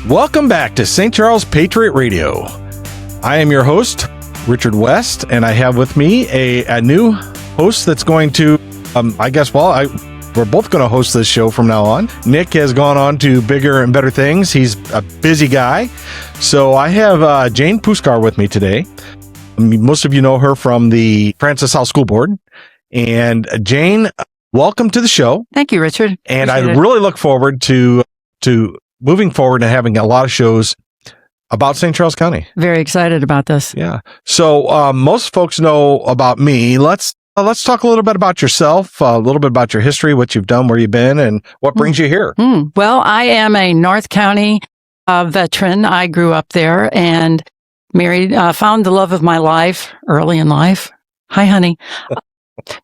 Welcome back to St. Charles Patriot Radio. I am your host, Richard West, and I have with me a new host that's going to, we're both going to host this show from now on. Nick has gone on to bigger and better things. He's a busy guy. So I have Jane Puszkar with me today. Most of you know her from the Francis House School Board. And Jane, welcome to the show. Thank you, Richard. And I really look forward to moving forward and having a lot of shows about St. Charles County. Very excited about this. Yeah. So most folks know about me. Let's talk a little bit about yourself, a little bit about your history, what you've done, where you've been, and what brings you here. Well, I am a North County veteran. I grew up there and married, found the love of my life early in life. Hi, honey.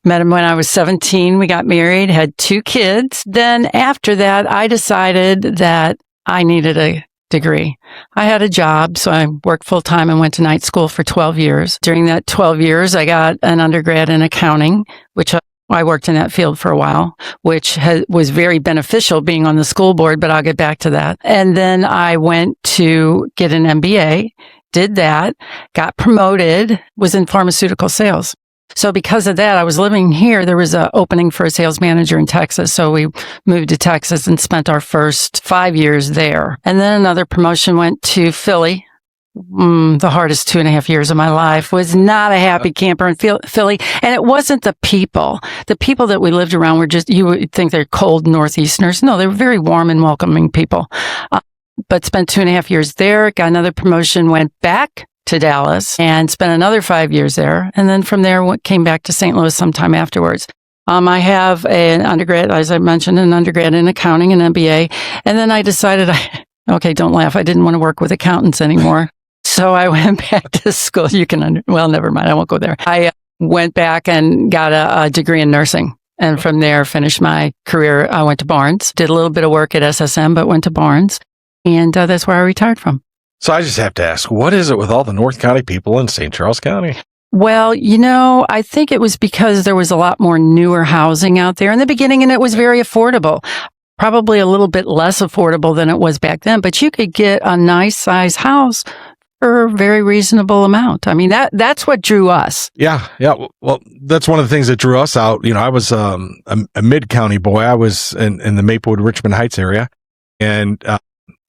Met him when I was 17. We got married, had 2 kids. Then after that, I decided that I needed a degree. I had a job, so I worked full time and went to night school for 12 years. During that 12 years, I got an undergrad in accounting, which I worked in that field for a while, which was very beneficial being on the school board, but I'll get back to that. And then I went to get an MBA, did that, got promoted, was in pharmaceutical sales. So because of that, I was living here. There was an opening for a sales manager in Texas. So we moved to Texas and spent our first 5 years there. And then another promotion went to Philly. The hardest 2.5 years of my life. Was not a happy camper in Philly. And it wasn't the people. The people that we lived around were just, you would think they're cold Northeasterners. No, they were very warm and welcoming people. But spent 2.5 years there, got another promotion, went back to Dallas and spent another 5 years there. And then from there, came back to St. Louis sometime afterwards. I have an undergrad, as I mentioned, an undergrad in accounting and MBA. And then I decided, okay, don't laugh. I didn't want to work with accountants anymore. So I went back to school. Never mind. I won't go there. I went back and got a degree in nursing. And from there, finished my career. I went to Barnes, did a little bit of work at SSM, but went to Barnes. And that's where I retired from. So I just have to ask, what is it with all the North County people in St. Charles County? Well, I think it was because there was a lot more newer housing out there in the beginning, and it was very affordable. Probably a little bit less affordable than it was back then, but you could get a nice size house for a very reasonable amount. I mean, that's what drew us. Yeah. Well, that's one of the things that drew us out. I was a mid-county boy. I was in the Maplewood, Richmond Heights area, and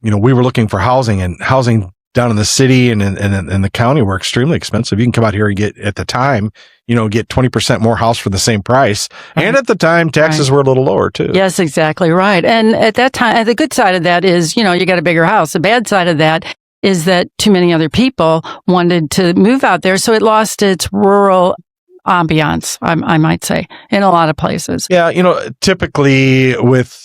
we were looking for housing, and housing down in the city and in the county were extremely expensive. You can come out here and get, at the time, get 20% more house for the same price. Right. And at the time, taxes were a little lower too. Yes, exactly right. And at that time, the good side of that is, you got a bigger house. The bad side of that is that too many other people wanted to move out there. So it lost its rural ambiance, I might say, in a lot of places. Yeah. Typically with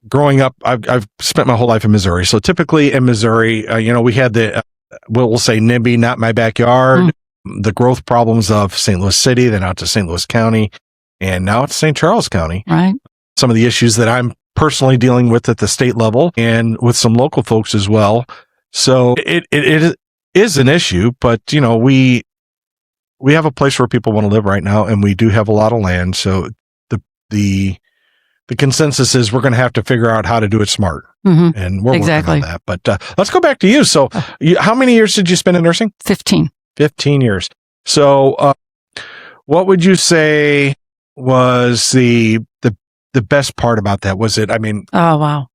growing up, I've spent my whole life in Missouri. So typically in Missouri, we had the, we'll say NIMBY, not my backyard, the growth problems of St. Louis City, then out to St. Louis County, and now it's St. Charles County. Right. Some of the issues that I'm personally dealing with at the state level and with some local folks as well. So it is an issue, but we have a place where people want to live right now, and we do have a lot of land. So the consensus is we're going to have to figure out how to do it smart. Mm-hmm. And we're working on that. But let's go back to you. So how many years did you spend in nursing? 15. 15 years. So what would you say was the best part about that? Was it, Oh, wow.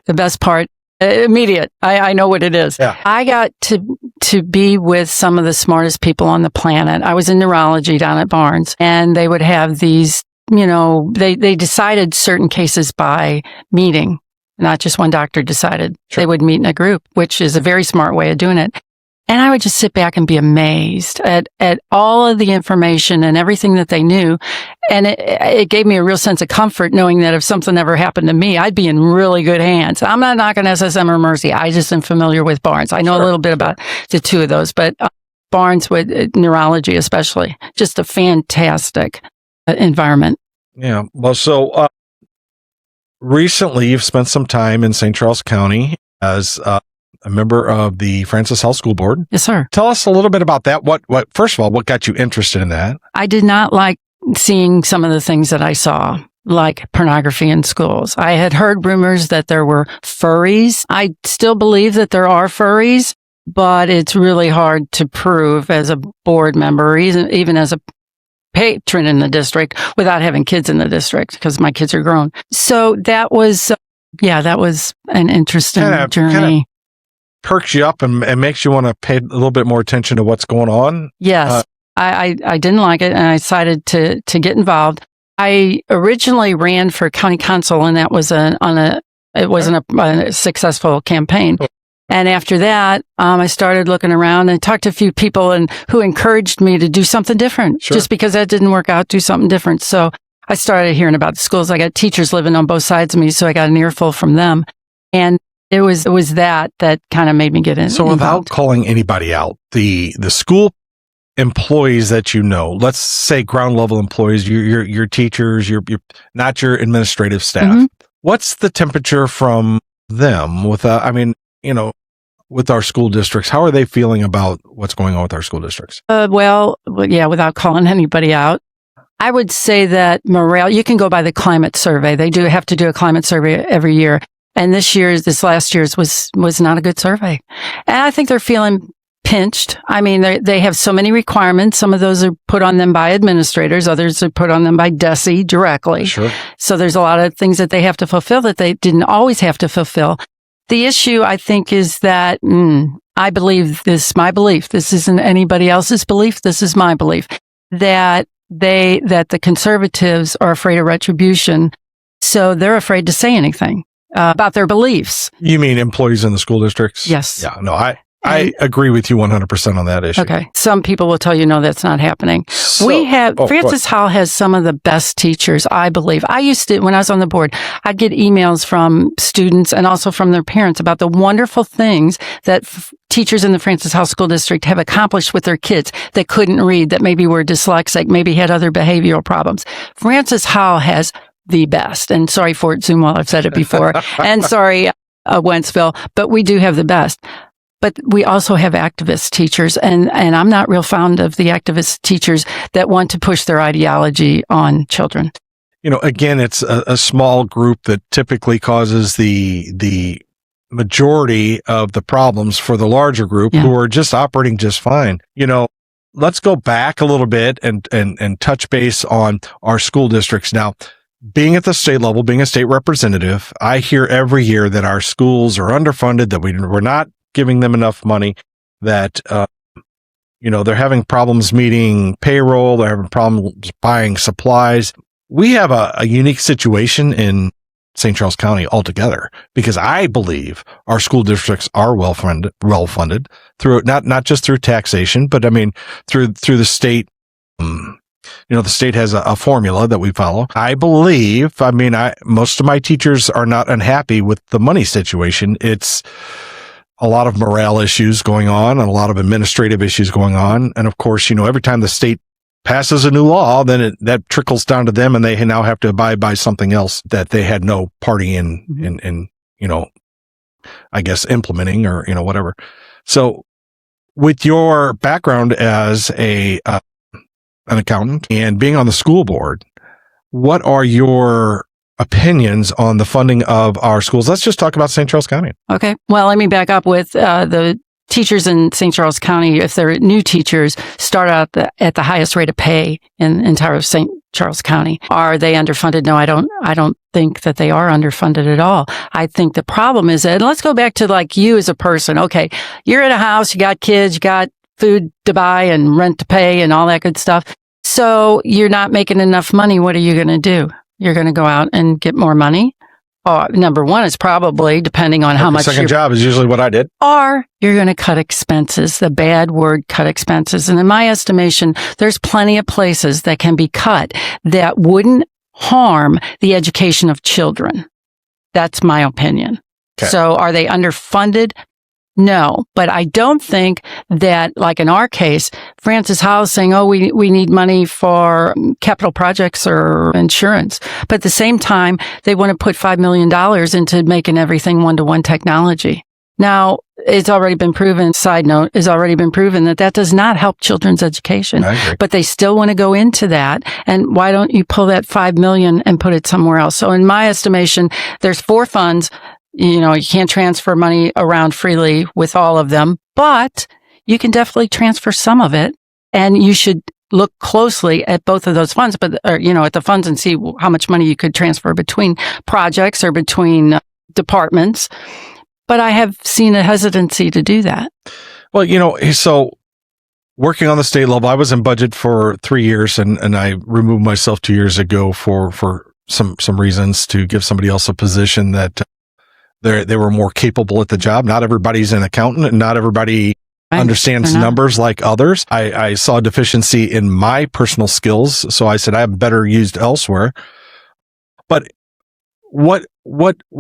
The best part, immediate. I know what it is. Yeah. I got to be with some of the smartest people on the planet. I was in neurology down at Barnes, and they would have these, they decided certain cases by meeting. Not just one doctor decided. Sure. They would meet in a group, which is a very smart way of doing it. And I would just sit back and be amazed at all of the information and everything that they knew. And it gave me a real sense of comfort knowing that if something ever happened to me, I'd be in really good hands. I'm not knocking SSM or Mercy. I just am familiar with Barnes. I know a little bit about the two of those, but Barnes with neurology especially, just a fantastic environment. Yeah. Well, so recently you've spent some time in St. Charles County as a member of the Francis House School Board. Yes, sir. Tell us a little bit about that. First of all, what got you interested in that? I did not like seeing some of the things that I saw. like pornography in schools. I had heard rumors that there were furries. I still believe that there are furries, but it's really hard to prove as a board member, or even as a patron in the district without having kids in the district, because my kids are grown. So that was, that was an interesting journey. Kind of perks you up and makes you want to pay a little bit more attention to what's going on. Yes. I didn't like it, and I decided to get involved. I originally ran for county council, and that was it wasn't a successful campaign. And after that, I started looking around and talked to a few people who encouraged me to do something different. Sure. Just because that didn't work out, do something different. So I started hearing about the schools. I got teachers living on both sides of me, so I got an earful from them. And it was that kind of made me get in. So without calling anybody out, the school employees that you know, let's say ground level employees, your teachers, your not your administrative staff. Mm-hmm. What's the temperature from them with with our school districts? How are they feeling about what's going on with our school districts? Without calling anybody out, I would say that morale, you can go by the climate survey. They do have to do a climate survey every year. And this last year's was not a good survey. And I think they're feeling pinched. I mean, they have so many requirements. Some of those are put on them by administrators. Others are put on them by DESE directly. Sure. So there's a lot of things that they have to fulfill that they didn't always have to fulfill. The issue, I think, is that I believe this, my belief. This isn't anybody else's belief. This is my belief that the conservatives are afraid of retribution. So they're afraid to say anything about their beliefs. You mean employees in the school districts? Yes. Yeah. No, I agree with you 100% on that issue. Okay. Some people will tell you, no, that's not happening. Francis Howell has some of the best teachers, I believe. I used to, when I was on the board, I'd get emails from students and also from their parents about the wonderful things that teachers in the Francis Howell School District have accomplished with their kids that couldn't read, that maybe were dyslexic, maybe had other behavioral problems. Francis Howell has the best. And sorry, Fort Zumwalt, I've said it before. And sorry, Wentzville, but we do have the best. But we also have activist teachers, and I'm not real fond of the activist teachers that want to push their ideology on children. Again, it's a small group that typically causes the majority of the problems for the larger group who are just operating just fine. Let's go back a little bit and touch base on our school districts. Now, being at the state level, being a state representative, I hear every year that our schools are underfunded, that we're not giving them enough money, that, they're having problems meeting payroll. They're having problems buying supplies. We have a unique situation in St. Charles County altogether, because I believe our school districts are well funded through, not just through taxation, but I mean, through the state. The state has a formula that we follow. I believe, most of my teachers are not unhappy with the money situation. It's a lot of morale issues going on and a lot of administrative issues going on. And of course, every time the state passes a new law, then that trickles down to them, and they now have to abide by something else that they had no party in I guess implementing or, whatever. So with your background as an accountant and being on the school board, what are your opinions on the funding of our schools? Let's just talk about St. Charles County. Okay. Well, let me back up with the teachers in St. Charles County. If they're new teachers, start out at the highest rate of pay in entire St. Charles County. Are they underfunded? No, I don't think that they are underfunded at all. I think the problem is that, let's go back to like you as a person. Okay. You're in a house, you got kids, you got food to buy and rent to pay and all that good stuff. So you're not making enough money. What are you going to do? You're going to go out and get more money. Number one is probably, depending on how much. Second job is usually what I did. Or you're going to cut expenses. The bad word, cut expenses. And in my estimation, there's plenty of places that can be cut that wouldn't harm the education of children. That's my opinion. Okay. So are they underfunded? No, but I don't think that, like in our case, Francis Howell is saying, we need money for capital projects or insurance. But at the same time, they want to put $5 million into making everything one-to-one technology. Now, it's already been proven, side note, it's already been proven that does not help children's education. I agree. But they still want to go into that. And why don't you pull that $5 million and put it somewhere else? So in my estimation, there's 4 funds. You can't transfer money around freely with all of them, but you can definitely transfer some of it. And you should look closely at both of those funds, at the funds and see how much money you could transfer between projects or between departments. But I have seen a hesitancy to do that. Well, so working on the state level, I was in budget for 3 years and I removed myself 2 years ago for some reasons to give somebody else a position that they were more capable at the job. Not everybody's an accountant and not everybody understands numbers like others. I saw a deficiency in my personal skills. So I said, I have better used elsewhere. But what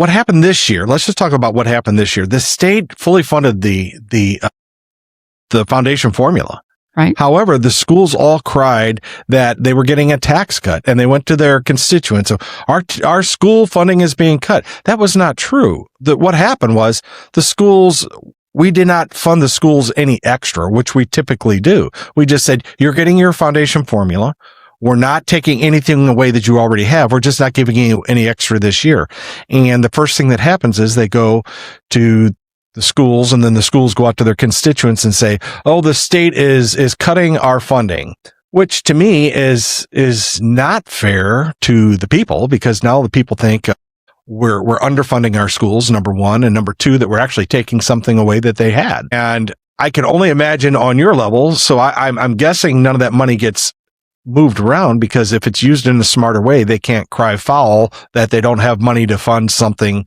happened this year? Let's just talk about what happened this year. The state fully funded the foundation formula. Right. However, the schools all cried that they were getting a tax cut and they went to their constituents. So our school funding is being cut. That was not true. What happened was we did not fund the schools any extra, which we typically do. We just said, you're getting your foundation formula. We're not taking anything away that you already have. We're just not giving you any extra this year. And the first thing that happens is they go to the schools and then the schools go out to their constituents and say, oh, the state is cutting our funding, which to me is not fair to the people, because now the people think we're underfunding our schools, number one, and number two, that we're actually taking something away that they had. And I can only imagine on your level. So I'm guessing none of that money gets moved around, because if it's used in a smarter way, they can't cry foul that they don't have money to fund something.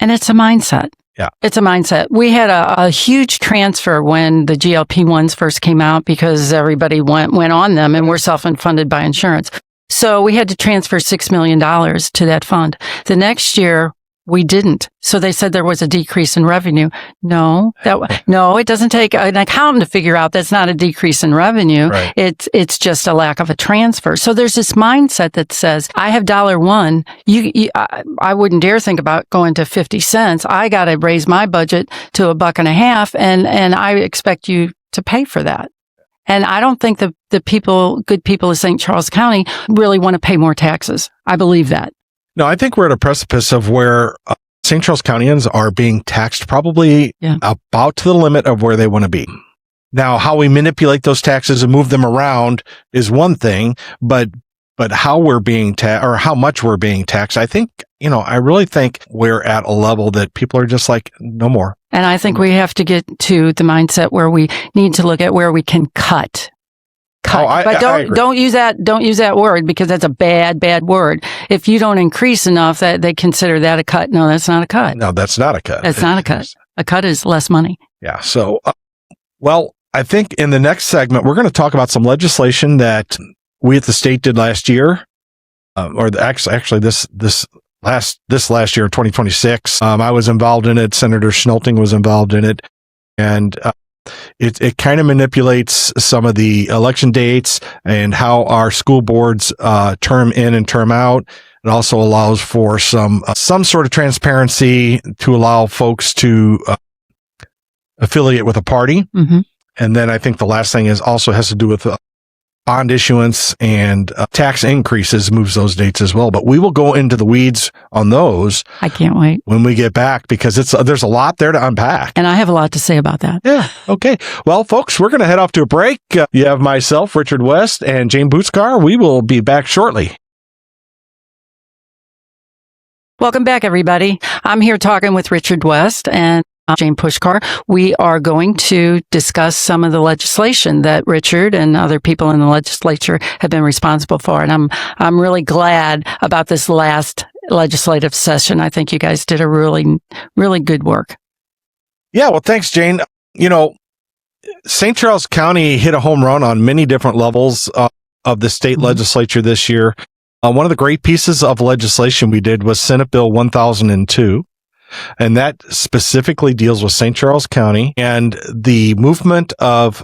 And it's a mindset. Yeah. It's a mindset. We had a huge transfer when the GLP-1s first came out, because everybody went on them and were self-funded by insurance. So we had to transfer $6 million to that fund. The next year, we didn't. So they said there was a decrease in revenue. No, it doesn't take an accountant to figure out that's not a decrease in revenue. Right. It's just a lack of a transfer. So there's this mindset that says, I have $1. I wouldn't dare think about going to 50 cents. I got to raise my budget to $1.50, and I expect you to pay for that. And I don't think the good people of St. Charles County really want to pay more taxes. I believe that. No, I think we're at a precipice of where St. Charles Countyans are being taxed probably about to the limit of where they want to be. Now, how we manipulate those taxes and move them around is one thing, but how we're being taxed, or how much we're being taxed, I think, I really think we're at a level that people are just like, no more. And I think we have to get to the mindset where we need to look at where we can cut. But don't use that word, because that's a bad word. If you don't increase enough, that they consider that a cut. No, that's not a cut. No, that's not a cut. That's not a cut. A cut is less money. Yeah. So, I think in the next segment, we're going to talk about some legislation that we at the state did last year, actually this last year, 2026. I was involved in it. Senator Schnolting was involved in it. And it kind of manipulates some of the election dates and how our school boards term in and term out. It also allows for some sort of transparency to allow folks to affiliate with a party. Mm-hmm. And then I think the last thing also has to do with bond issuance and tax increases, moves those dates as well. But we will go into the weeds on those. I can't wait when we get back, because there's a lot there to unpack. And I have a lot to say about that. Yeah. Okay. Well, folks, we're going to head off to a break. You have myself, Richard West, and Jane Puszkar. We will be back shortly. Welcome back, everybody. I'm here talking with Richard West and Jane Puszkar. We are going to discuss some of the legislation that Richard and other people in the legislature have been responsible for. And I'm really glad about this last legislative session. I think you guys did a really, really good work. Yeah. Well, thanks, Jane. St. Charles County hit a home run on many different levels of the state legislature this year. One of the great pieces of legislation we did was Senate Bill 1002. And that specifically deals with St. Charles County and the movement of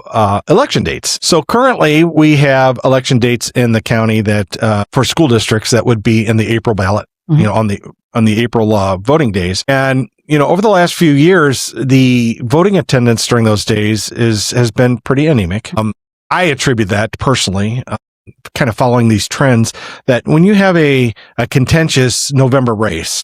election dates. So currently we have election dates in the county that for school districts that would be in the April ballot. on the April voting days. And, over the last few years, the voting attendance during those days has been pretty anemic. I attribute that personally, kind of following these trends, that when you have a contentious November race,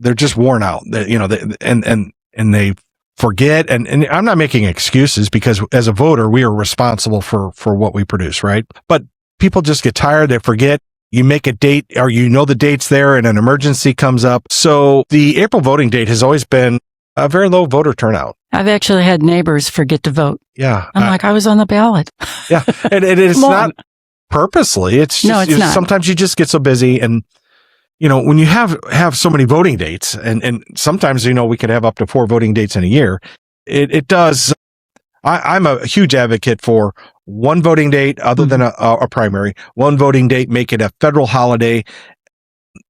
they're just worn out, and they forget. And I'm not making excuses, because as a voter, we are responsible for what we produce, right? But people just get tired. They forget. You make a date, or the date's there, and an emergency comes up. So the April voting date has always been a very low voter turnout. I've actually had neighbors forget to vote. Yeah. I'm like, I was on the ballot. Yeah. And it's not purposely. It's just, no, it's not. Sometimes you just get so busy, and, when you have so many voting dates, and sometimes, we could have up to 4 voting dates in a year. It does. I'm a huge advocate for one voting date other than a primary, one voting date, make it a federal holiday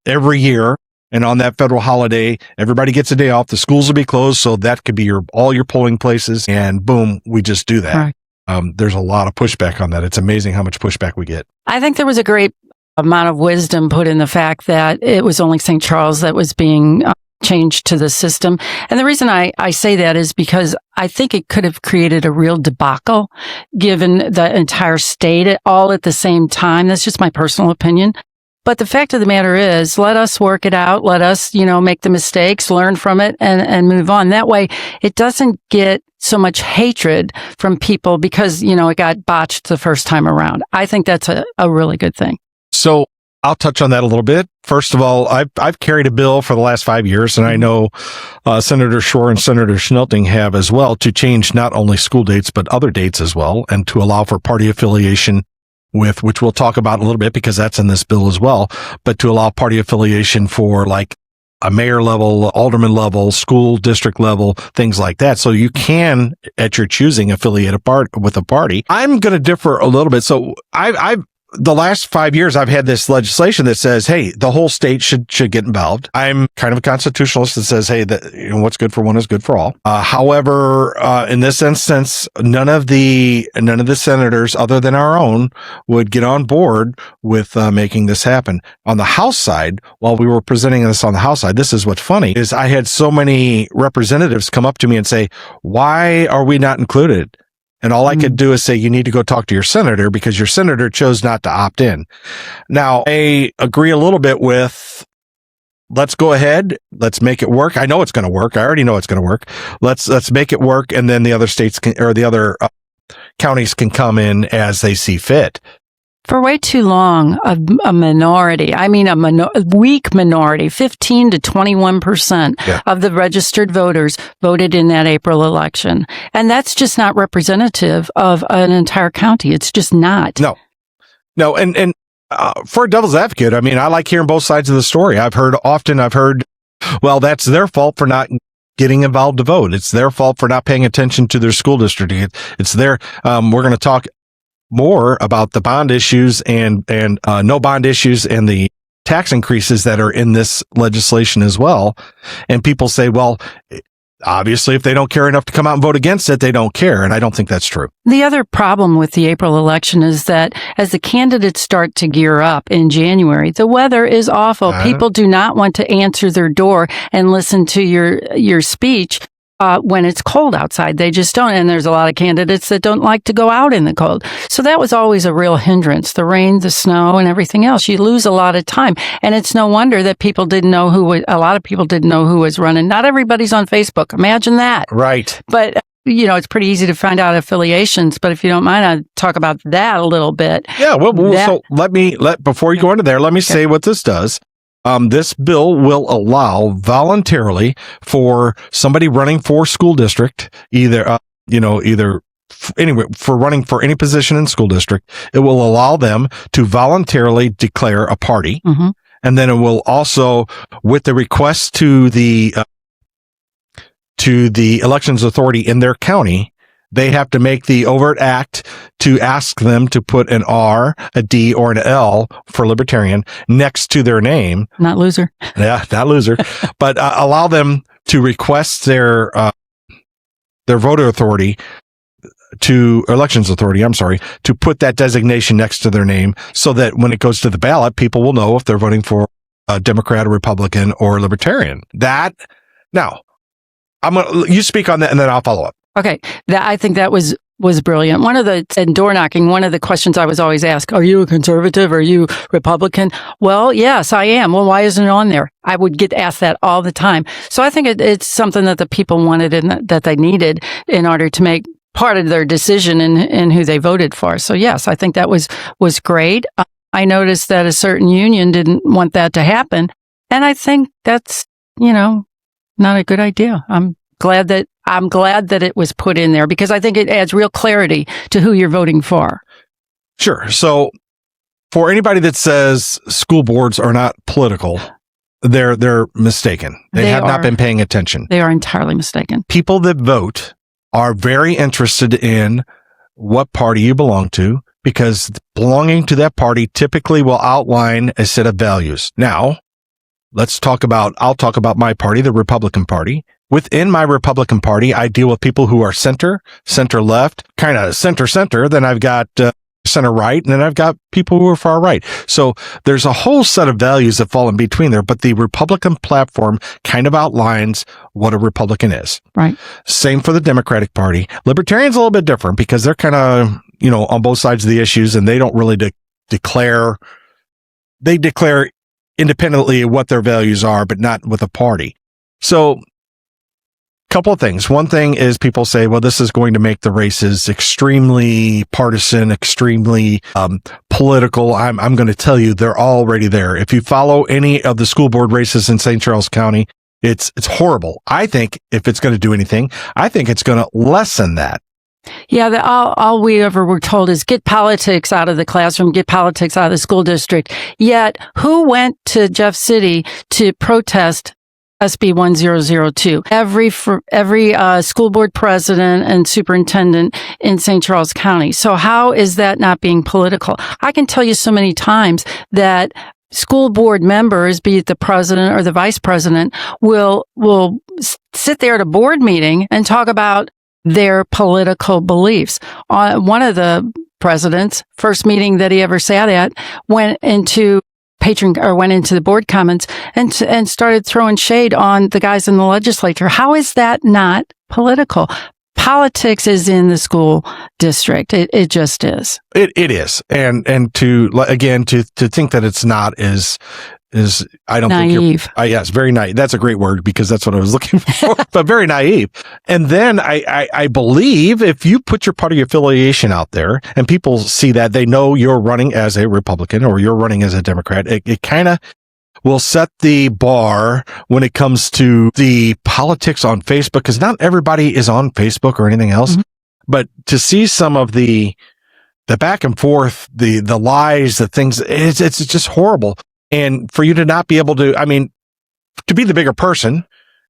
every year. And on that federal holiday, everybody gets a day off. The schools will be closed. So that could be all your polling places. And boom, we just do that. Right. There's a lot of pushback on that. It's amazing how much pushback we get. I think there was a great amount of wisdom put in the fact that it was only St. Charles that was being changed to the system. And the reason I say that is because I think it could have created a real debacle given the entire state all at the same time. That's just my personal opinion. But the fact of the matter is, let us work it out. Let us, make the mistakes, learn from it, and move on. That way, it doesn't get so much hatred from people because, it got botched the first time around. I think that's a really good thing. So I'll touch on that a little bit. First of all, I've carried a bill for the last 5 years, and I know Senator Shore and Senator Schnelting have as well, to change not only school dates, but other dates as well, and to allow for party affiliation which we'll talk about a little bit because that's in this bill as well, but to allow party affiliation for like a mayor level, alderman level, school district level, things like that. So you can, at your choosing, affiliate with a party. I'm going to differ a little bit. So the last 5 years, I've had this legislation that says, hey, the whole state should get involved. I'm kind of a constitutionalist that says, hey, what's good for one is good for all. However, in this instance, none of the senators other than our own would get on board with making this happen. On the House side, while we were presenting this on the House side, this is what's funny, is I had so many representatives come up to me and say, why are we not included? And all I could do is say, you need to go talk to your senator because your senator chose not to opt in. Now, I agree a little bit with, let's go ahead. Let's make it work. I know it's going to work. I already know it's going to work. Let's make it work. And then the other states the other counties can come in as they see fit. For way too long, a minority, weak minority, 15 to 21% of the registered voters voted in that April election. And that's just not representative of an entire county. It's just not. No. And for a devil's advocate, I like hearing both sides of the story. I've heard, well, that's their fault for not getting involved to vote. It's their fault for not paying attention to their school district. It's their, we're going to talk more about the bond issues and no bond issues and the tax increases that are in this legislation as well. And people say, well, obviously, if they don't care enough to come out and vote against it, they don't care. And I don't think that's true. The other problem with the April election is that as the candidates start to gear up in January, the weather is awful. People do not want to answer their door and listen to your speech. When it's cold outside, they just don't. And there's a lot of candidates that don't like to go out in the cold. So that was always a real hindrance. The rain, the snow, and everything else. You lose a lot of time. And it's no wonder that people didn't know a lot of people didn't know who was running. Not everybody's on Facebook. Imagine that. Right. But, it's pretty easy to find out affiliations. But if you don't mind, I'll talk about that a little bit. Yeah. Well, so before you go into there, let me say what this does. This bill will allow voluntarily for somebody running for school district, for running for any position in school district, it will allow them to voluntarily declare a party. Mm-hmm. And then it will also, with the request to the elections authority in their county, they have to make the overt act to ask them to put an R, a D, or an L for libertarian next to their name. Not loser. Yeah, not loser. But allow them to request their voter authority elections authority, to put that designation next to their name so that when it goes to the ballot, people will know if they're voting for a Democrat, a Republican, or a Libertarian. Now, you speak on that and then I'll follow up. Okay. I think that was brilliant. And door knocking, one of the questions I was always asked, are you a conservative? Are you Republican? Well, yes, I am. Well, why isn't it on there? I would get asked that all the time. So I think it's something that the people wanted and that they needed in order to make part of their decision in who they voted for. So yes, I think that was great. I noticed that a certain union didn't want that to happen. And I think that's, not a good idea. I'm glad that it was put in there because I think it adds real clarity to who you're voting for. Sure. So for anybody that says school boards are not political, they're mistaken. They have not been paying attention. They are entirely mistaken. People that vote are very interested in what party you belong to because belonging to that party typically will outline a set of values. Now, I'll talk about my party, the Republican Party. Within my Republican Party, I deal with people who are center left, kind of center. Then I've got center right, and then I've got people who are far right. So there's a whole set of values that fall in between there, but the Republican platform kind of outlines what a Republican is. Right. Same for the Democratic Party. Libertarians a little bit different because they're kind of, on both sides of the issues, and they don't really declare independently what their values are, but not with a party. So couple of things. One thing is people say, well, this is going to make the races extremely partisan, extremely political. I'm going to tell you, they're already there. If you follow any of the school board races in St. Charles County, it's horrible. I think if it's going to do anything, I think it's going to lessen that. Yeah, all we ever were told is get politics out of the classroom, get politics out of the school district. Yet, who went to Jeff City to protest SB 1002? Every school board president and superintendent in St. Charles County. So how is that not being political? I can tell you so many times that school board members, be it the president or the vice president, will sit there at a board meeting and talk about their political beliefs. One of the presidents, first meeting that he ever sat at, went into the board comments and started throwing shade on the guys in the legislature. How is that not political? Politics is in the school district. It just is. It is. And to think that it's not is I don't naive. think you're yes, very naive. That's a great word because that's what I was looking for, but very naive. And then I believe if you put your party affiliation out there and people see that, they know you're running as a Republican or you're running as a Democrat, it kind of will set the bar when it comes to the politics on Facebook, because not everybody is on Facebook or anything else. Mm-hmm. But to see some of the back and forth, the lies, the things, it's just horrible. And for you to not be able to, to be the bigger person,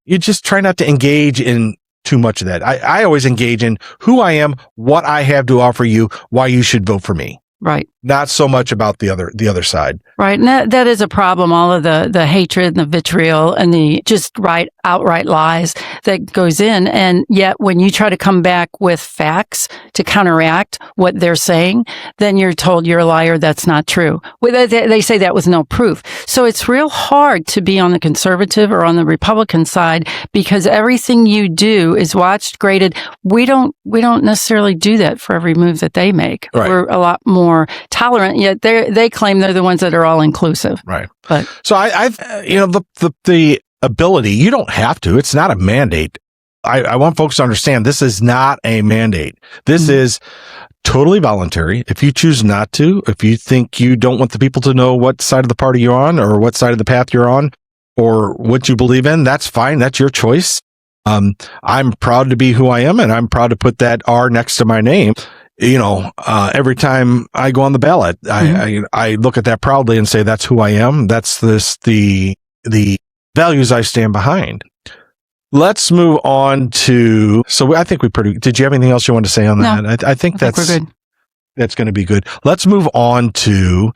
you just try not to engage in too much of that. I always engage in who I am, what I have to offer you, why you should vote for me. Right. Not so much about the other side. Right. And that is a problem. All of the hatred and the vitriol and the just outright lies that goes in. And yet when you try to come back with facts to counteract what they're saying, then you're told you're a liar. That's not true. They say that with no proof. So it's real hard to be on the conservative or on the Republican side because everything you do is watched, graded. We don't necessarily do that for every move that they make. Right. We're a lot more tolerant, yet they claim they're the ones that are all inclusive. Right. But so I've the ability, you don't have to, it's not a mandate. I want folks to understand this is not a mandate. This is totally voluntary. If you choose not to, if you think you don't want the people to know what side of the party you're on or what side of the path you're on or what you believe in, that's fine. That's your choice. I'm proud to be who I am, and I'm proud to put that R next to my name. Every time I go on the ballot, I look at that proudly and say, that's who I am. That's the values I stand behind. Let's move on to, so I think did you have anything else you want to say on that? No, I think we're good. That's going to be good. Let's move on to,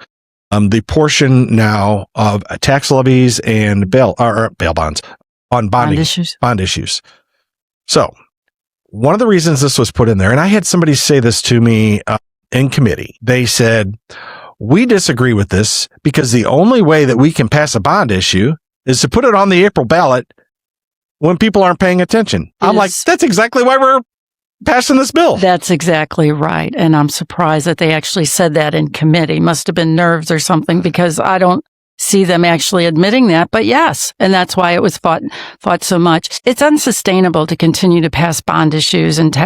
the portion now of tax levies and bail bonds on bond issues. So, one of the reasons this was put in there, and I had somebody say this to me in committee, they said, we disagree with this because the only way that we can pass a bond issue is to put it on the April ballot when people aren't paying attention. I'm like, that's exactly why we're passing this bill. That's exactly right. And I'm surprised that they actually said that in committee. Must have been nerves or something, because I don't see them actually admitting that. But yes, and that's why it was fought so much. It's unsustainable to continue to pass bond issues and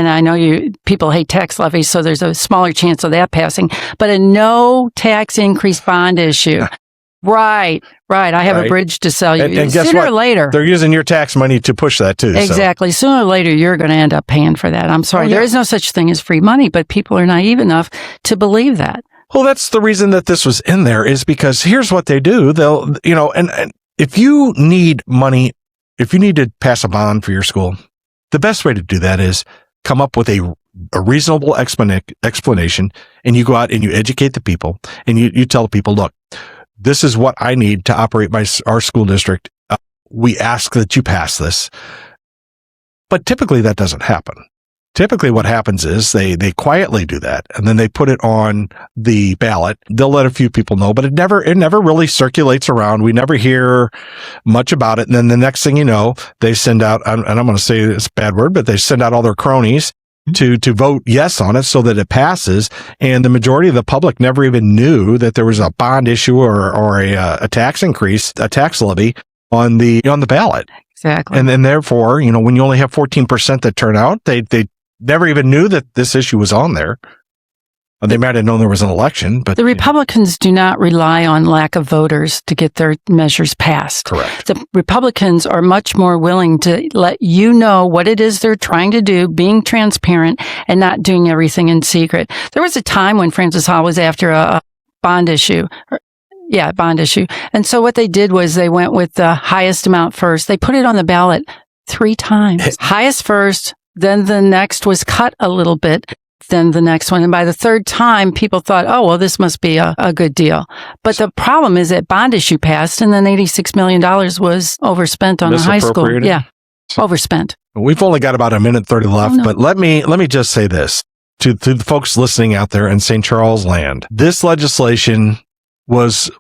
I know people hate tax levies, so there's a smaller chance of that passing. But a no tax increase bond issue. Right. I have a bridge to sell you. And guess sooner what? or later. They're using your tax money to push that too. Exactly. So. Sooner or later, you're going to end up paying for that. I'm sorry. There is no such thing as free money, but people are naive enough to believe that. Well, that's the reason that this was in there, is because here's what they do. They'll, and if you need money, if you need to pass a bond for your school, the best way to do that is come up with a reasonable explanation, and you go out and you educate the people, and you tell the people, look, this is what I need to operate our school district. We ask that you pass this. But typically that doesn't happen. Typically what happens is they quietly do that, and then they put it on the ballot. They'll let a few people know, but it never really circulates around. We never hear much about it. And then the next thing you know, they send out, and I'm going to say it's a bad word, but they send out all their cronies to vote yes on it so that it passes. And the majority of the public never even knew that there was a bond issue or a tax increase, a tax levy on the ballot. Exactly. And then therefore, when you only have 14% that turn out, they never even knew that this issue was on there. They might have known there was an election, but the Republicans do not rely on lack of voters to get their measures passed. Correct. The Republicans are much more willing to let you know what it is they're trying to do, being transparent and not doing everything in secret. There was a time when Francis Hall was after a bond issue. Bond issue. And so what they did was they went with the highest amount first. They put it on the ballot 3 times. Highest first, then the next was cut a little bit, then the next one. And by the 3rd time, people thought, oh, well, this must be a good deal. But the problem is that bond issue passed, and then $86 million was overspent on a high school. Yeah, overspent. We've only got about a minute 30 left, but let me just say this to the folks listening out there in St. Charles land. This legislation was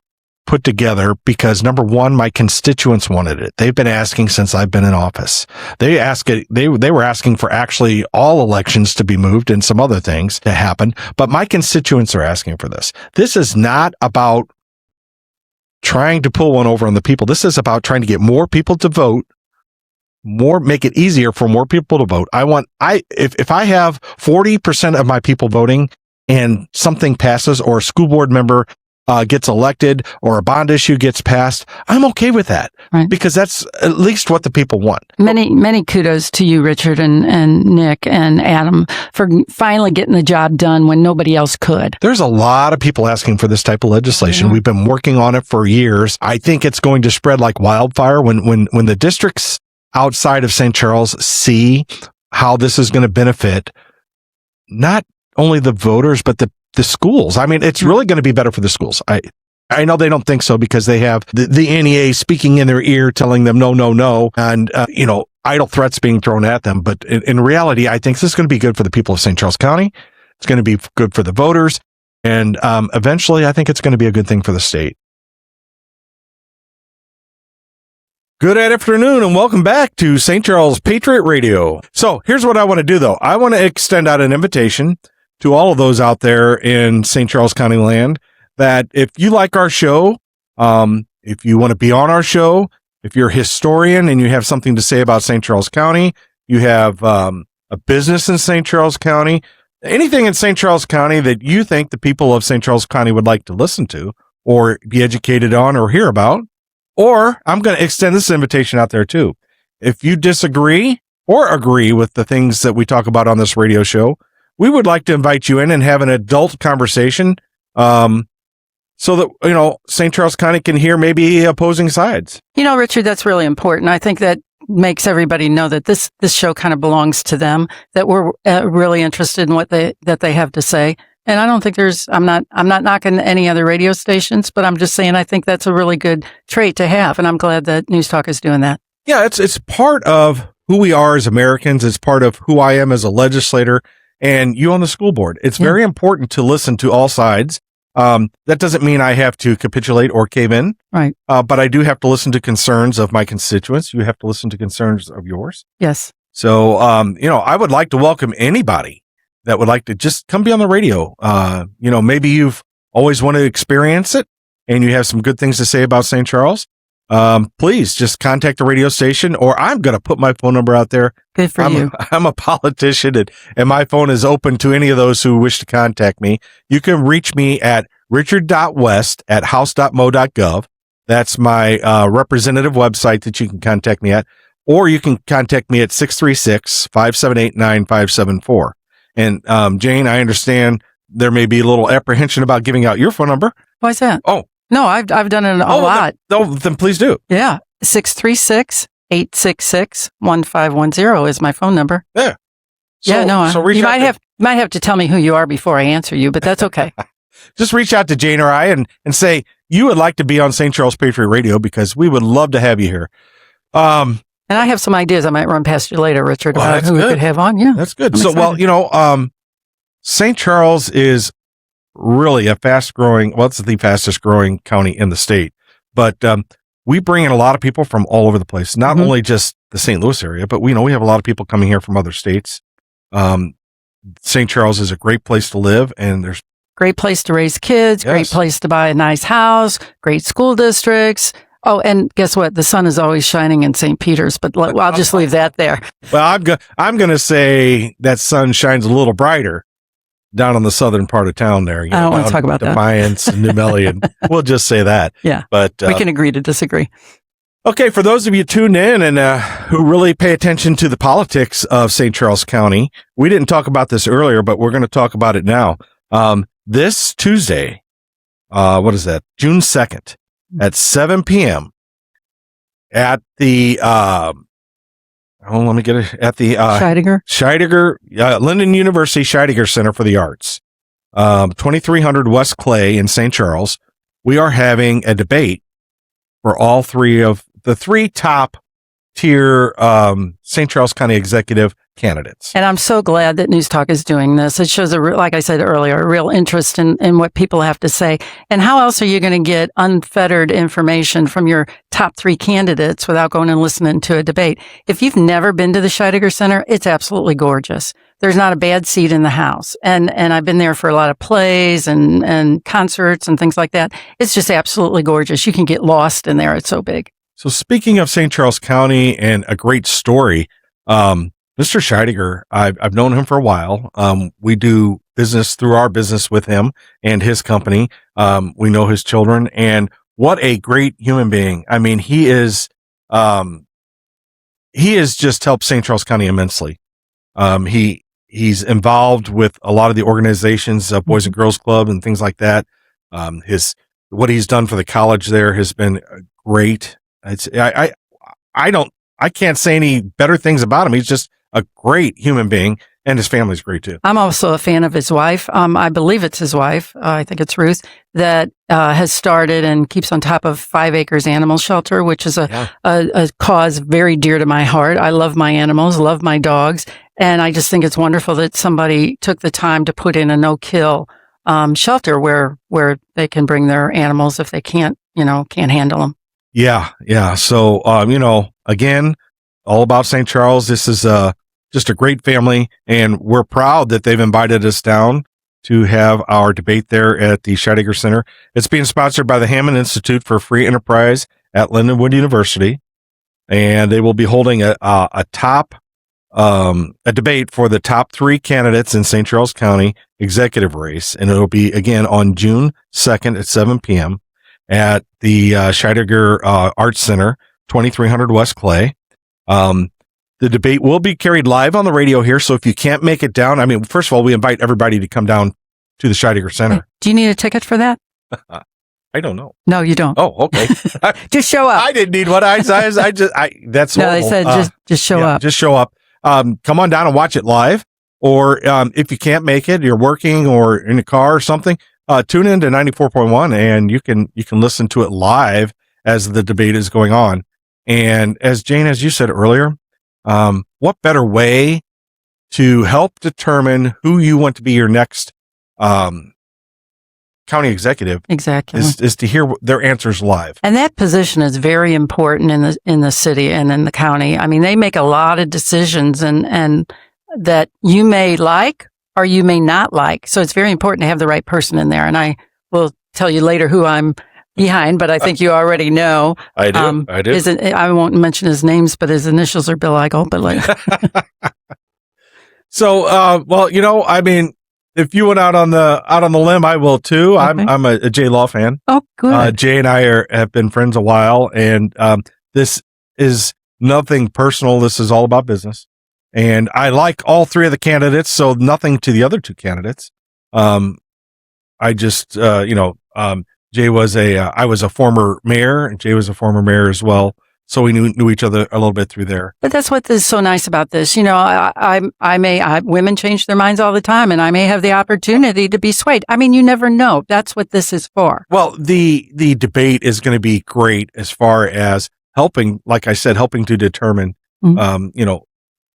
put together because, number one, my constituents wanted it. They've been asking since I've been in office. They were asking for actually all elections to be moved and some other things to happen, but my constituents are asking for this. This is not about trying to pull one over on the people. This is about trying to get more people to vote, make it easier for more people to vote. If I have 40% of my people voting and something passes, or a school board member gets elected, or a bond issue gets passed, I'm okay with that, right? Because that's at least what the people want. Many kudos to you, Richard and Nick and Adam, for finally getting the job done when nobody else could. There's a lot of people asking for this type of legislation. We've been working on it for years. I think it's going to spread like wildfire when the districts outside of St. Charles see how this is going to benefit not only the voters, but the schools. I mean, it's really going to be better for the schools. I know they don't think so, because they have the NEA speaking in their ear, telling them no, and idle threats being thrown at them. But in reality, I think this is going to be good for the people of St. Charles County. It's going to be good for the voters, and eventually, I think it's going to be a good thing for the state. Good afternoon, and welcome back to St. Charles Patriot Radio. So here's what I want to do, though. I want to extend out an invitation to all of those out there in St. Charles County land, that if you like our show, if you want to be on our show, if you're a historian and you have something to say about St. Charles County, you have a business in St. Charles County, anything in St. Charles County that you think the people of St. Charles County would like to listen to or be educated on or hear about, or I'm going to extend this invitation out there too. If you disagree or agree with the things that we talk about on this radio show, we would like to invite you in and have an adult conversation, so that, St. Charles County can hear maybe opposing sides. Richard, that's really important. I think that makes everybody know that this show kind of belongs to them, that we're really interested in what they have to say. And I don't think I'm not knocking any other radio stations, but I'm just saying I think that's a really good trait to have. And I'm glad that News Talk is doing that. Yeah, it's part of who we are as Americans. It's part of who I am as a legislator. And you on the school board. It's very important to listen to all sides That doesn't mean I have to capitulate or cave in. Right. But I do have to listen to concerns of my constituents. You have to listen to concerns of yours. Yes. So, I would like to welcome anybody that would like to just come be on the radio. Maybe you've always wanted to experience it and you have some good things to say about St. Charles. Please just contact the radio station, or I'm going to put my phone number out there. Good for you. I'm a politician, and my phone is open to any of those who wish to contact me. You can reach me at richard.west@house.mo.gov. That's my representative website that you can contact me at, or you can contact me at 636-578-9574. And Jane, I understand there may be a little apprehension about giving out your phone number. Why's that? Oh. No, I've done it a lot. Then please do. Yeah. 636-866-1510 is my phone number. Yeah. So you might have to tell me who you are before I answer you, but that's okay. Just reach out to Jane or I and say you would like to be on St. Charles Patriot Radio, because we would love to have you here. And I have some ideas I might run past you later, Richard, about who we could have on. Yeah. That's good. St. Charles is really it's the fastest growing county in the state, but we bring in a lot of people from all over the place, not only just the St. Louis area, but we have a lot of people coming here from other states. St. Charles is a great place to live, and there's great place to raise kids, great place to buy a nice house, great school districts. Oh, and guess what? The sun is always shining in St. Peter's, but I'll just leave that there. Well, I'm going to say that sun shines a little brighter down on the southern part of town there. I don't want to talk about Defiance, and New Melian. We'll just say that. Yeah. But we can agree to disagree. Okay, for those of you tuned in and who really pay attention to the politics of St. Charles County, we didn't talk about this earlier, but we're going to talk about it now. This Tuesday, June 2nd at 7 p.m. at the Scheidegger Linden University Scheidegger Center for the Arts, 2300 West Clay in St. Charles. We are having a debate for all three of the three top tier St. Charles County executive candidates. And I'm so glad that News Talk is doing this. It shows, like I said earlier, a real interest in what people have to say. And how else are you going to get unfettered information from your top three candidates without going and listening to a debate? If you've never been to the Scheidegger Center, it's absolutely gorgeous. There's not a bad seat in the house. And I've been there for a lot of plays and concerts and things like that. It's just absolutely gorgeous. You can get lost in there. It's so big. So speaking of St. Charles County and a great story, Mr. Scheidegger, I've known him for a while. We do business through our business with him and his company. We know his children, and what a great human being. I mean, he has just helped St. Charles County immensely. He's involved with a lot of the organizations, Boys and Girls Club and things like that. What he's done for the college there has been great. I can't say any better things about him. He's just a great human being, and his family's great too. I'm also a fan of his wife. I believe it's his wife. I think it's Ruth that has started and keeps on top of 5 Acres Animal Shelter, which is a cause very dear to my heart. I love my animals, love my dogs, and I just think it's wonderful that somebody took the time to put in a no-kill shelter where they can bring their animals if they can't handle them. Yeah. So, again, all about St. Charles. This is just a great family, and we're proud that they've invited us down to have our debate there at the Scheidegger Center. It's being sponsored by the Hammond Institute for Free Enterprise at Lindenwood University, and they will be holding a debate for the top 3 candidates in St. Charles County executive race, and it'll be again on June 2nd at 7 p.m. at the Scheidegger Arts Center, 2300 West Clay. The debate will be carried live on the radio here, so if you can't make it down, first of all, we invite everybody to come down to the Scheidegger Center. Do you need a ticket for that? I don't know. No, you don't. Oh, okay. Just show up. I didn't need one. That's no. They said just show up. Just show up. Come on down and watch it live, or if you can't make it, you're working or in a car or something. Tune in to 94.1 and you can listen to it live as the debate is going on. And as Jane, as you said earlier, what better way to help determine who you want to be your next county executive Exactly. is to hear their answers live. And that position is very important in the city and in the county. I mean, they make a lot of decisions and that you may like or you may not like. So it's very important to have the right person in there. And I will tell you later who I'm behind, but I think you already know. I do. I do. I won't mention his names, but his initials are Bill Eigel. But So, I mean, if you went out on the limb, I will too. Okay. I'm a Jay Law fan. Oh, good. Jay and I have been friends a while, and this is nothing personal. This is all about business. And I like all three of the candidates, so nothing to the other two candidates. I just, Jay was I was a former mayor, and Jay was a former mayor as well. So we knew each other a little bit through there. But that's what is so nice about this. You know, women change their minds all the time, and I may have the opportunity to be swayed. I mean, you never know. That's what this is for. Well, the debate is going to be great as far as helping, like I said, helping to determine,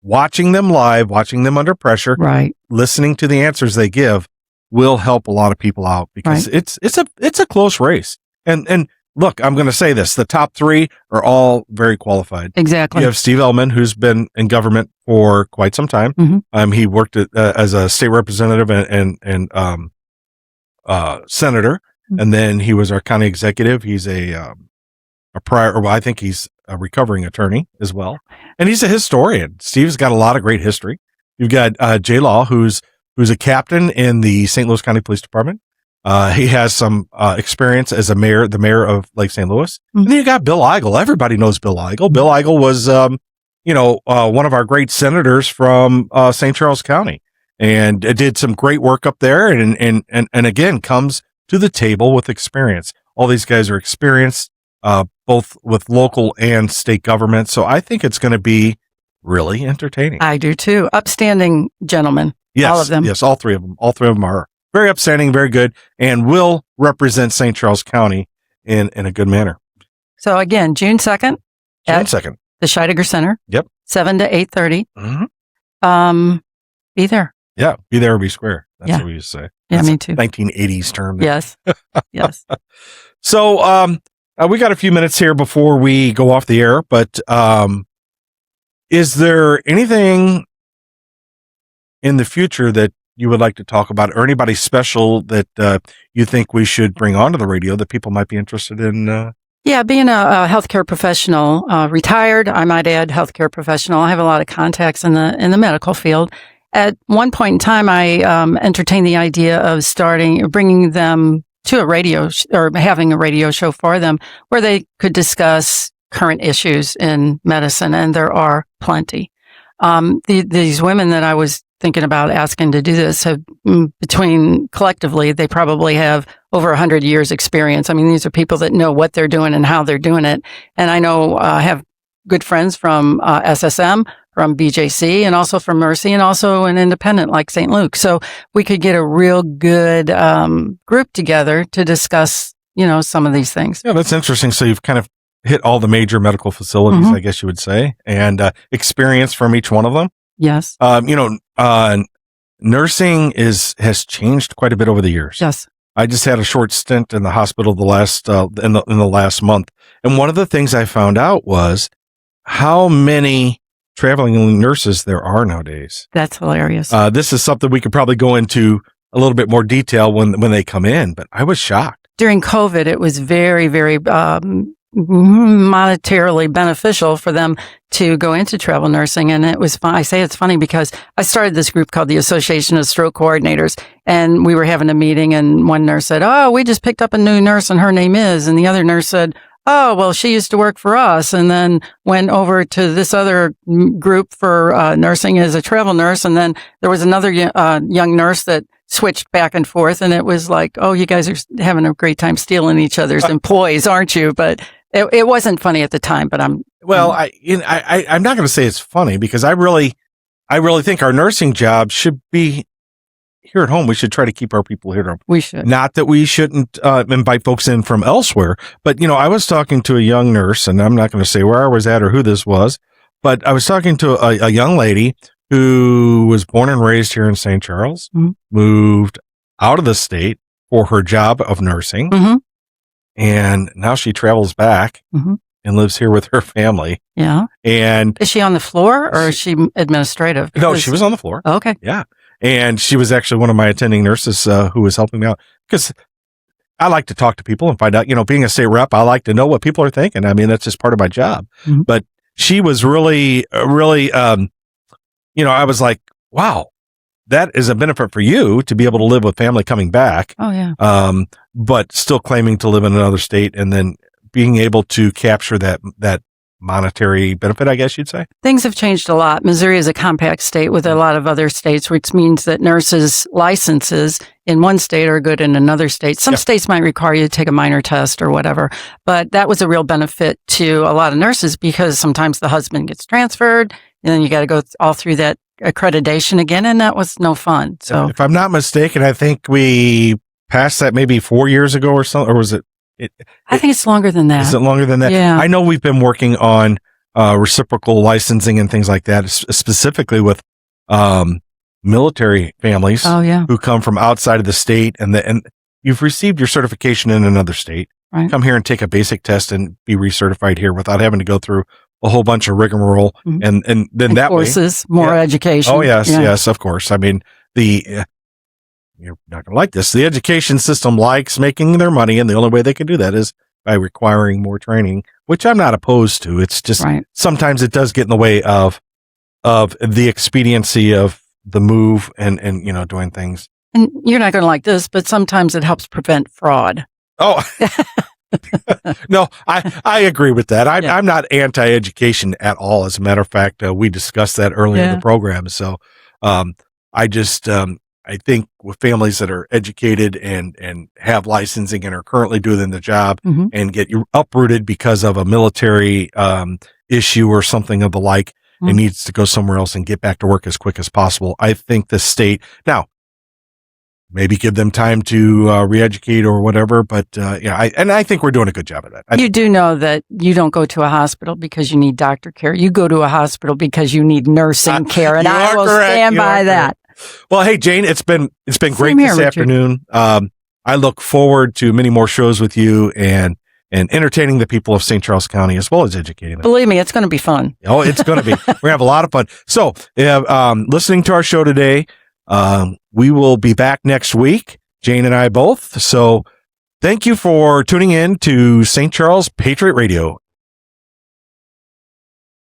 watching them live, watching them under pressure, right? Listening to the answers they give will help a lot of people out because it's a close race. And look, I'm going to say this. The top three are all very qualified. Exactly. You have Steve Ellman, who's been in government for quite some time. Mm-hmm. He worked as a state representative and senator. Mm-hmm. And then he was our county executive. He's I think he's a recovering attorney as well. And he's a historian. Steve's got a lot of great history. You've got Jay Law, who's a captain in the St. Louis County Police Department. He has some experience as the mayor of Lake St. Louis. Mm-hmm. And then you got Bill Eigel. Everybody knows Bill Eigel. Bill Eigel was, one of our great senators from St. Charles County, and did some great work up there. And again, comes to the table with experience. All these guys are experienced, both with local and state government. So I think it's going to be really entertaining. I do too. Upstanding gentlemen. Yes, all of them. Yes, all three of them. All three of them are very upstanding, very good, and will represent St. Charles County in a good manner. So again, June 2nd. June 2nd. The Scheidegger Center. Yep. 7 to 8:30. Mm-hmm. Be there. Yeah, be there or be square. That's what we used to say. That's me too. 1980s term. There. Yes. Yes. So we got a few minutes here before we go off the air, but is there anything in the future that you would like to talk about, or anybody special that you think we should bring onto the radio that people might be interested in? Yeah, being a healthcare professional, retired, I might add, healthcare professional. I have a lot of contacts in the medical field. At one point in time, I entertained the idea of bringing them to a radio or having a radio show for them where they could discuss current issues in medicine, and there are plenty. These women that I was thinking about asking to do this have collectively, they probably have over 100 years experience. I mean, these are people that know what they're doing and how they're doing it. And I know, I have good friends from SSM, from BJC, and also from Mercy, and also an independent like St. Luke. So we could get a real good group together to discuss, some of these things. Yeah, that's interesting. So you've kind of hit all the major medical facilities, I guess you would say, and experience from each one of them. Yes. Nursing has changed quite a bit over the years. Yes. I just had a short stint in the hospital in the last month, and one of the things I found out was how many traveling nurses there are nowadays. That's hilarious. This is something we could probably go into a little bit more detail when they come in, but I was shocked. During COVID, it was very, very monetarily beneficial for them to go into travel nursing. And it was fun. I say it's funny because I started this group called the Association of Stroke Coordinators, and we were having a meeting, and one nurse said, "Oh, we just picked up a new nurse and her name is," and the other nurse said, "Oh, well, she used to work for us and then went over to this other group for nursing as a travel nurse." And then there was another young nurse that switched back and forth, and it was like, "Oh, you guys are having a great time stealing each other's employees, aren't you?" But it wasn't funny at the time. But I'm not going to say it's funny, because I really think our nursing job should be here at home. We should try to keep our people here at home. We should. Not that we shouldn't invite folks in from elsewhere, but I was talking to a young nurse, and I'm not going to say where I was at or who this was, but I was talking to a young lady who was born and raised here in St. Charles, moved out of the state, for her job of nursing. Mm-hmm. And now she travels back Mm-hmm. and lives here with her family. Yeah. And is she on the floor or is she administrative? no, she was on the floor. Okay. Yeah. And she was actually one of my attending nurses who was helping me out, because I like to talk to people and find out, being a state rep, I like to know what people are thinking. I mean, that's just part of my job. Mm-hmm. But she was really, I was like, wow, that is a benefit for you to be able to live with family coming back. Oh, yeah. But still claiming to live in another state and then being able to capture that monetary benefit, I guess you'd say. Things have changed a lot. Missouri is a compact state with a lot of other states, which means that nurses' licenses in one state are good in another state. Some states might require you to take a minor test or whatever, but that was a real benefit to a lot of nurses because sometimes the husband gets transferred and then you got to go all through that accreditation again, and that was no fun. So, if I'm not mistaken, I think we passed that maybe 4 years ago or something, or was it? I think it's longer than that. Is it longer than that? Yeah. I know we've been working on reciprocal licensing and things like that, specifically with military families who come from outside of the state, and you've received your certification in another state. Right. Come here and take a basic test and be recertified here without having to go through a whole bunch of rigmarole. Mm-hmm. And then that courses, more education. Oh, yes, of course. I mean, you're not going to like this. The education system likes making their money, and the only way they can do that is by requiring more training, which I'm not opposed to. It's just sometimes it does get in the way of the expediency of the move and doing things. And you're not going to like this, but sometimes it helps prevent fraud. Oh, no, I agree with that. I'm not anti-education at all. As a matter of fact, we discussed that earlier in the program. So, I think with families that are educated and have licensing and are currently doing the job and get uprooted because of a military issue or something of the like, and needs to go somewhere else and get back to work as quick as possible. I think the state now maybe give them time to re-educate or whatever, but I think we're doing a good job of that. You do know that you don't go to a hospital because you need doctor care. You go to a hospital because you need nursing care, and I will stand by that. Well, hey, Jane, it's been great this afternoon. I look forward to many more shows with you and entertaining the people of St. Charles County as well as educating them. Believe me, it's going to be fun. Oh, it's going to be. We're going to have a lot of fun. So, listening to our show today, we will be back next week, Jane and I both. So, thank you for tuning in to St. Charles Patriot Radio.